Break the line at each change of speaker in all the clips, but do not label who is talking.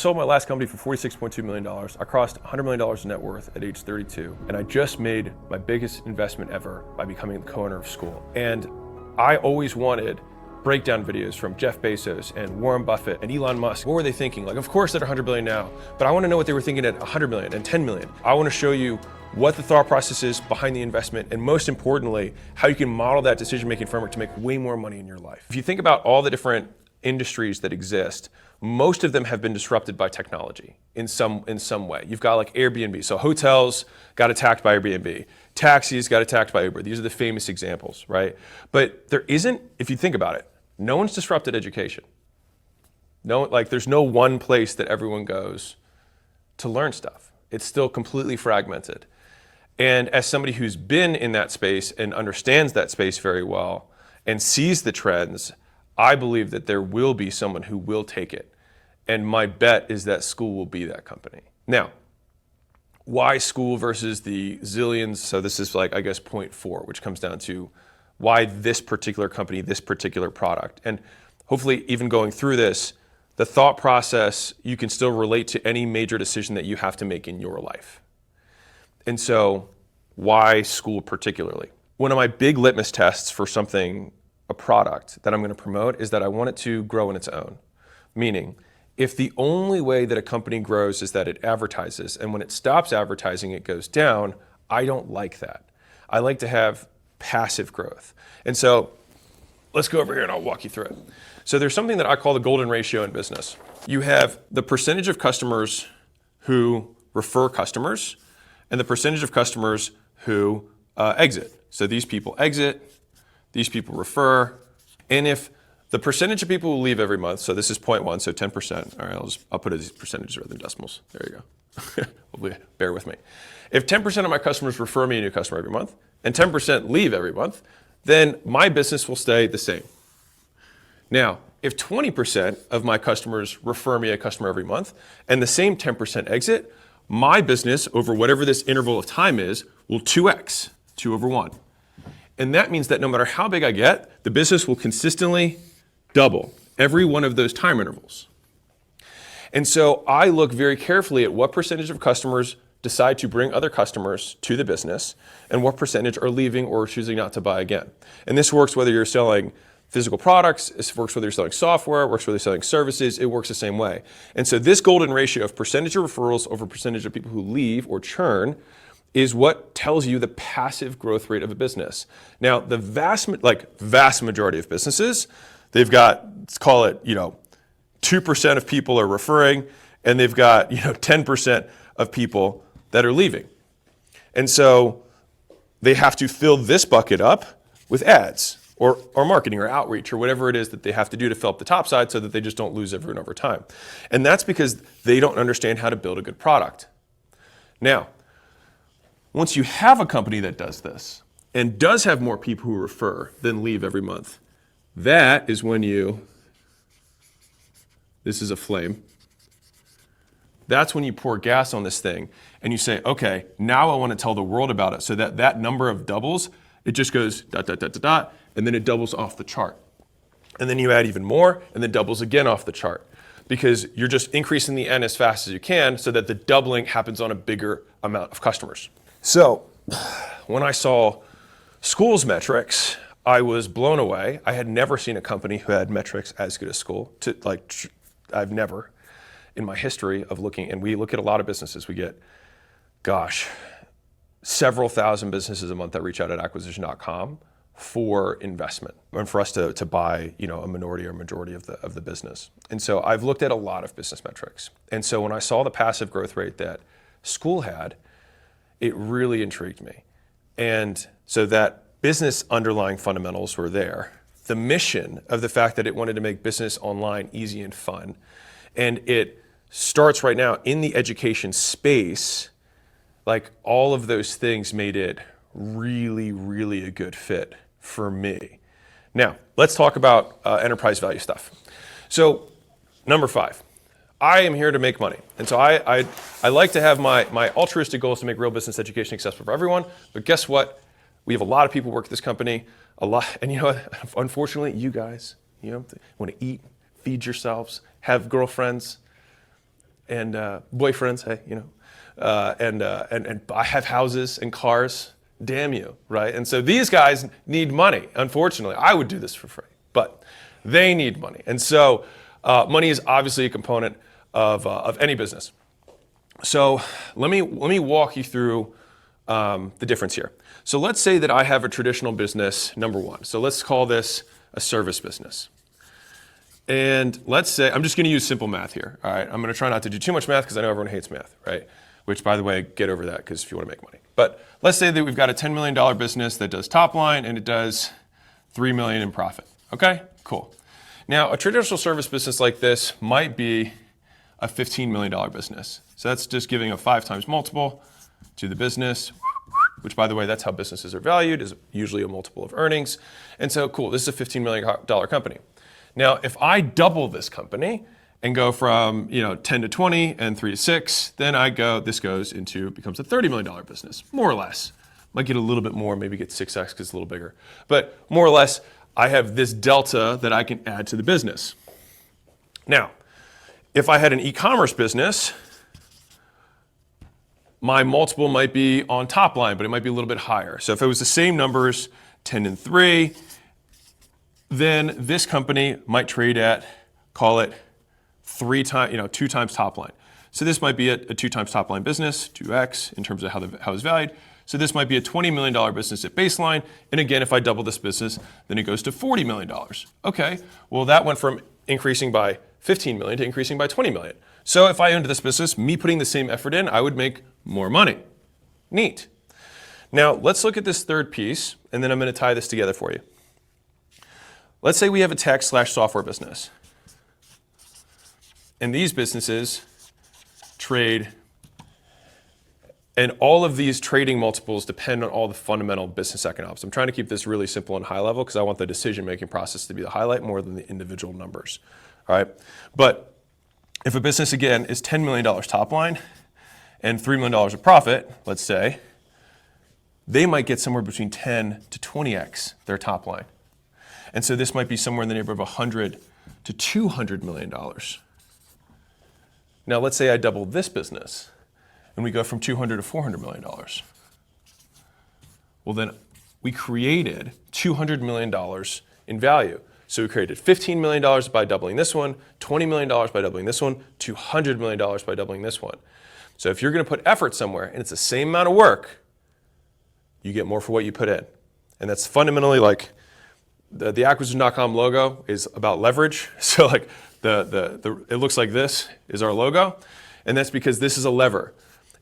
sold my last company for $46.2 million. I crossed $100 million in net worth at age 32. And I just made my biggest investment ever by becoming the co-owner of Skool. And I always wanted breakdown videos from Jeff Bezos and Warren Buffett and Elon Musk. What were they thinking? Like, of course they're 100 billion now, but I want to know what they were thinking at 100 million and 10 million. I want to show you what the thought process is behind the investment, and most importantly, how you can model that decision-making framework to make way more money in your life. If you think about all the different industries that exist, most of them have been disrupted by technology in some way. You've got like Airbnb. So hotels got attacked by Airbnb. Taxis got attacked by Uber. These are the famous examples, right? But there isn't, if you think about it, no one's disrupted education. There's no one place that everyone goes to learn stuff. It's still completely fragmented. And as somebody who's been in that space and understands that space very well and sees the trends, I believe that there will be someone who will take it. And my bet is that Skool will be that company. Now, why Skool versus the zillions? So this is like, I guess, point 4, which comes down to why this particular company, this particular product. And hopefully even going through this, the thought process, you can still relate to any major decision that you have to make in your life. And so why Skool particularly? One of my big litmus tests for something, a product that I'm going to promote, is that I want it to grow on its own. Meaning, if the only way that a company grows is that it advertises, and when it stops advertising, it goes down, I don't like that. I like to have passive growth. And so let's go over here and I'll walk you through it. So there's something that I call the golden ratio in business. You have the percentage of customers who refer customers and the percentage of customers who exit. So these people exit, these people refer, and if the percentage of people who leave every month, so this is 0.1, so 10%. All right, I'll put it as percentages rather than decimals. There you go. Bear with me. If 10% of my customers refer me a new customer every month, and 10% leave every month, then my business will stay the same. Now, if 20% of my customers refer me a customer every month, and the same 10% exit, my business over whatever this interval of time is will 2x, 2 over 1. And that means that no matter how big I get, the business will consistently double every one of those time intervals. And so I look very carefully at what percentage of customers decide to bring other customers to the business and what percentage are leaving or choosing not to buy again. And this works whether you're selling physical products, it works whether you're selling software, it works whether you're selling services, it works the same way. And so this golden ratio of percentage of referrals over percentage of people who leave or churn is what tells you the passive growth rate of a business. Now, the vast majority of businesses, they've got, let's call it, 2% of people are referring, and they've got, 10% of people that are leaving. And so they have to fill this bucket up with ads or marketing or outreach or whatever it is that they have to do to fill up the top side so that they just don't lose everyone over time. And that's because they don't understand how to build a good product. Now, once you have a company that does this and does have more people who refer than leave every month, that is when this is a flame. That's when you pour gas on this thing and you say, okay, now I want to tell the world about it, so that that number of doubles, it just goes ... and then it doubles off the chart. And then you add even more and then doubles again off the chart, because you're just increasing the N as fast as you can so that the doubling happens on a bigger amount of customers. So when I saw Skool's metrics, I was blown away. I had never seen a company who had metrics as good as Skool. I've never in my history of looking, and we look at a lot of businesses. We get, several thousand businesses a month that reach out at acquisition.com for investment and for us to buy, a minority or majority of the business. And so I've looked at a lot of business metrics. And so when I saw the passive growth rate that Skool had, it really intrigued me. And so that business underlying fundamentals were there. The mission of the fact that it wanted to make business online easy and fun. And it starts right now in the education space. Like, all of those things made it really, really a good fit for me. Now, let's talk about enterprise value stuff. So, number 5, I am here to make money. And so I like to have my altruistic goals to make real business education accessible for everyone. But guess what? We have a lot of people work at this company, and unfortunately, you guys, want to eat, feed yourselves, have girlfriends. boyfriends, hey, and I have houses and cars. Damn you, right? And so these guys need money. Unfortunately, I would do this for free, but they need money. And so money is obviously a component of any business. So let me walk you through the difference here. So let's say that I have a traditional business, number one. So let's call this a service business. And let's say, I'm just going to use simple math here. All right, I'm going to try not to do too much math because I know everyone hates math, right? Which, by the way, get over that because if you want to make money. But let's say that we've got a $10 million business that does top line and it does $3 million in profit. Okay, cool. Now, a traditional service business like this might be a $15 million business. So that's just giving a 5 times multiple to the business, which, by the way, that's how businesses are valued, is usually a multiple of earnings. And so, cool, this is a $15 million company. Now, if I double this company and go from 10 to 20 and 3 to 6, then this becomes a $30 million business, more or less. Might get a little bit more, maybe get 6x because it's a little bigger. But more or less, I have this delta that I can add to the business. Now, if I had an e-commerce business, my multiple might be on top line, but it might be a little bit higher. So if it was the same numbers, 10 and 3, then this company might trade at, call it 2 times top line. So this might be a 2 times top line business, 2x in terms of how it's valued. So this might be a $20 million business at baseline. And again, if I double this business, then it goes to $40 million. Okay, well that went from increasing by 15 million to increasing by 20 million. So if I owned this business, me putting the same effort in, I would make more money. Neat. Now let's look at this third piece, and then I'm going to tie this together for you. Let's say we have a tech/software business. And these businesses trade, and all of these trading multiples depend on all the fundamental business economics. I'm trying to keep this really simple and high level because I want the decision-making process to be the highlight more than the individual numbers. All right. But if a business, again, is $10 million top line and $3 million of profit, let's say, they might get somewhere between 10 to 20x their top line. And so this might be somewhere in the neighborhood of $100 to $200 million. Now, let's say I double this business and we go from $200 to $400 million. Well, then we created $200 million in value. So we created $15 million by doubling this one, $20 million by doubling this one, $200 million by doubling this one. So if you're going to put effort somewhere and it's the same amount of work, you get more for what you put in. And that's fundamentally like the acquisition.com logo is about leverage. So like it looks like this is our logo. And that's because this is a lever.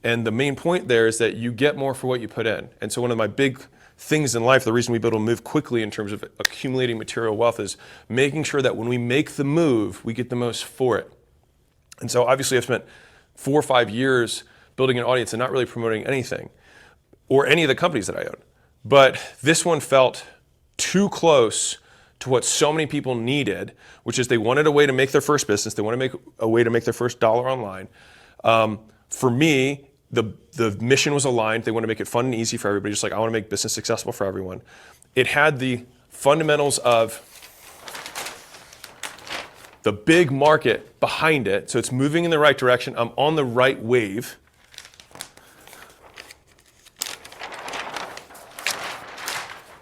And the main point there is that you get more for what you put in. And so one of my big things in life, the reason we've been able to move quickly in terms of accumulating material wealth is making sure that when we make the move, we get the most for it. And so obviously I've spent 4 or 5 years building an audience and not really promoting anything or any of the companies that I own. But this one felt too close to what so many people needed, which is they wanted a way to make their first business. They want to make a way to make their first dollar online. For me, the mission was aligned. They want to make it fun and easy for everybody, just like I want to make business successful for everyone. It had the fundamentals of the big market behind it, so it's moving in the right direction. I'm on the right wave.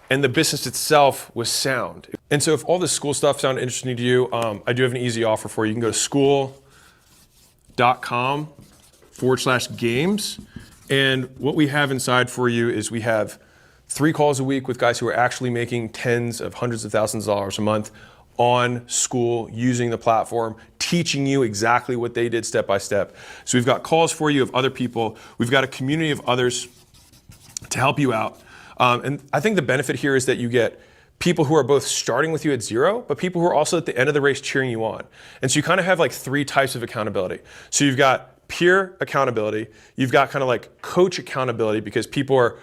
And the business itself was sound. And so if all this school stuff sounded interesting to you, I do have an easy offer for you. You can go to skool.com/games. And what we have inside for you is we have 3 calls a week with guys who are actually making tens of hundreds of thousands of dollars a month on Skool using the platform, teaching you exactly what they did step by step. So we've got calls for you of other people. We've got a community of others to help you out. And I think the benefit here is that you get people who are both starting with you at zero, but people who are also at the end of the race cheering you on. And so you kind of have like 3 types of accountability. So you've got peer accountability, you've got kind of like coach accountability because people are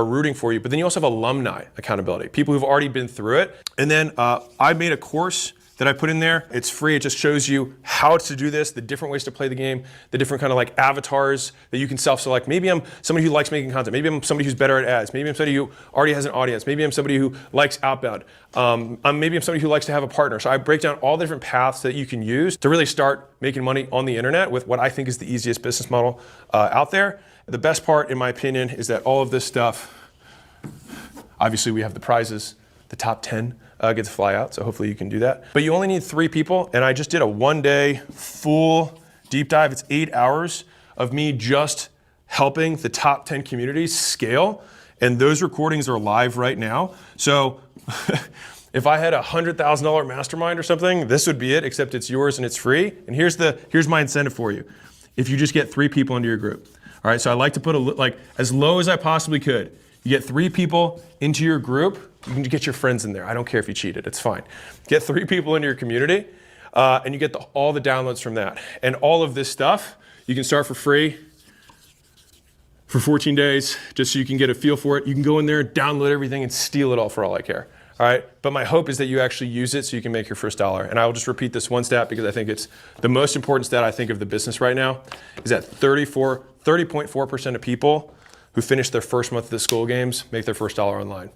rooting for you, but then you also have alumni accountability, people who've already been through it. And then I made a course that I put in there. It's free. It just shows you how to do this, the different ways to play the game, the different kind of like avatars that you can self-select. Maybe I'm somebody who likes making content. Maybe I'm somebody who's better at ads. Maybe I'm somebody who already has an audience. Maybe I'm somebody who likes outbound. Maybe I'm somebody who likes to have a partner. So I break down all the different paths that you can use to really start making money on the internet with what I think is the easiest business model out there. The best part, in my opinion, is that all of this stuff, obviously we have the prizes, the top 10 get to fly out, so hopefully you can do that. But you only need 3 people, and I just did a 1-day full deep dive. It's 8 hours of me just helping the top 10 communities scale, and those recordings are live right now. So if I had a $100,000 mastermind or something, this would be it, except it's yours and it's free. And here's my incentive for you. If you just get 3 people into your group. All right, so I like to put as low as I possibly could. You get 3 people into your group, you can get your friends in there. I don't care if you cheated, it's fine. Get 3 people into your community, and you get all the downloads from that. And all of this stuff, you can start for free for 14 days, just so you can get a feel for it. You can go in there, download everything, and steal it all for all I care. All right, but my hope is that you actually use it so you can make your first dollar. And I will just repeat this one stat because I think it's the most important stat I think of the business right now, is that 30.4% of people who finish their first month of the Skool Games make their first dollar online.